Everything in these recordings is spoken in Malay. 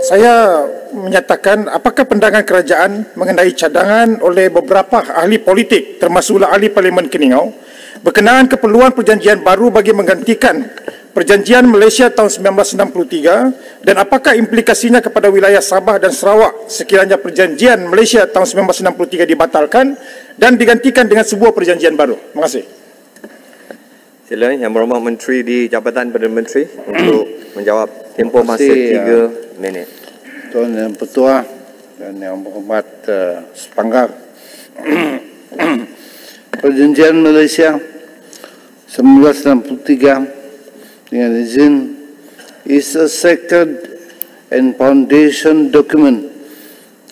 Saya menyatakan apakah pandangan kerajaan mengenai cadangan oleh beberapa ahli politik termasuklah ahli Parlimen Keningau berkenaan keperluan perjanjian baru bagi menggantikan Perjanjian Malaysia tahun 1963 dan apakah implikasinya kepada wilayah Sabah dan Sarawak sekiranya Perjanjian Malaysia tahun 1963 dibatalkan dan digantikan dengan sebuah perjanjian baru. Terima kasih. Sila Yang Berhormat Menteri di Jabatan Perdana Menteri untuk menjawab. Tempoh masa 3 minit. Tuan Yang Pertua dan Yang Berhormat sepanggar. Perjanjian Malaysia 1963 dengan izin is a sacred and foundation document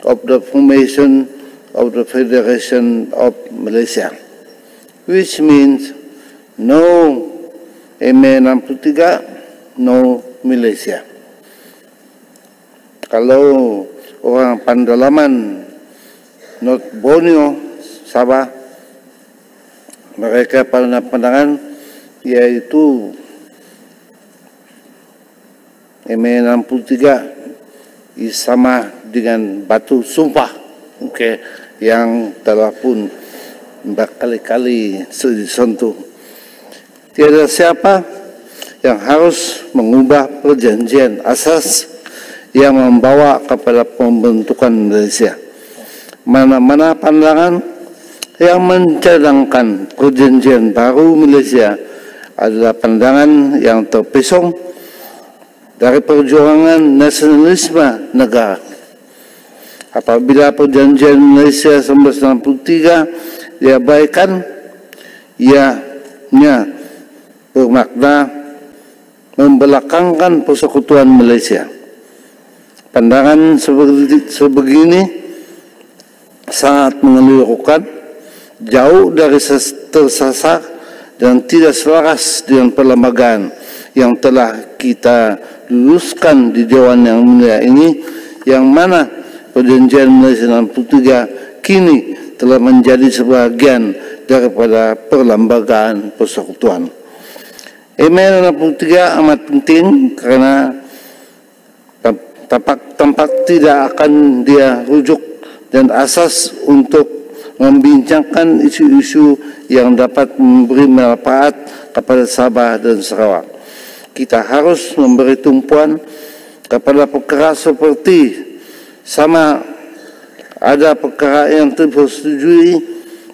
of the formation of the Federation of Malaysia, which means no MA 63, no Malaysia. Kalau orang Pandalaman, North Borneo, Sabah, mereka pada pandangan yaitu MA 63 sama dengan batu sumpah, yang telah pun berkali-kali disentuh. Tiada siapa yang harus mengubah perjanjian asas yang membawa kepada pembentukan Malaysia. Mana-mana pandangan yang mencadangkan perjanjian baru Malaysia adalah pandangan yang terpesong dari perjuangan nasionalisme negara. Apabila perjanjian Malaysia 1963 diabaikan, ianya bermakna membelakangkan persekutuan Malaysia. Pandangan sebegini sangat mengelirukan, jauh dari tersasar dan tidak selaras dengan perlembagaan yang telah kita luluskan di Dewan Yang Mulia ini, yang mana perjanjian Malaysia 63 kini telah menjadi sebahagian daripada perlembagaan persekutuan. MA 63 amat penting karena tampak tidak akan dia rujuk dan asas untuk membincangkan isu-isu yang dapat memberi manfaat kepada Sabah dan Sarawak. Kita harus memberi tumpuan kepada perkara seperti sama ada perkara yang dipersetujui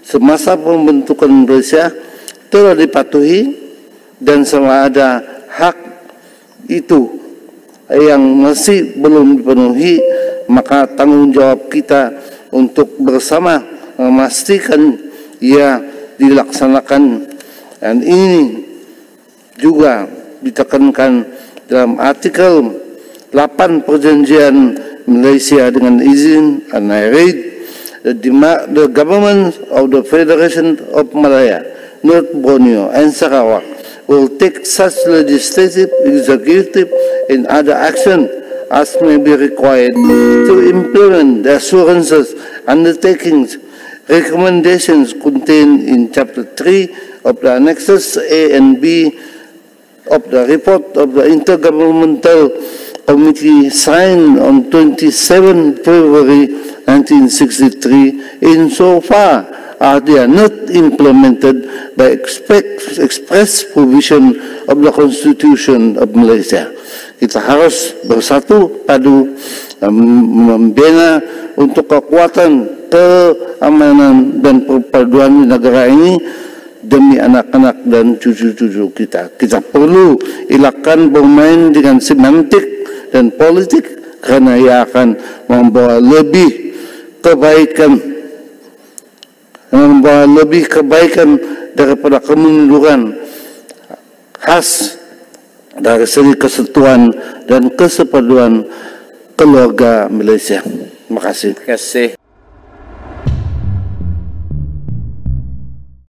semasa pembentukan Malaysia telah dipatuhi dan sama ada hak itu yang masih belum dipenuhi, maka tanggungjawab kita untuk bersama memastikan ia dilaksanakan. Dan ini juga ditekankan dalam artikel 8 perjanjian Malaysia dengan izin, and I read, the government of the Federation of Malaya, North Borneo and Sarawak will take such legislative, executive and other action as may be required to implement the assurances, undertakings, recommendations contained in Chapter 3 of the Annexes A and B of the report of the Intergovernmental Committee signed on 27 February 1963 insofar as they are not implemented by express provision of the Constitution of Malaysia. Kita harus bersatu padu membina untuk kekuatan keamanan dan perpaduan negara ini demi anak-anak dan cucu-cucu kita. Kita perlu elakkan bermain dengan semantik dan politik karena ia akan membawa lebih kebaikan daripada kemunduran khas dari segi kesatuan dan kesepaduan keluarga Malaysia. Terima kasih. Terima kasih.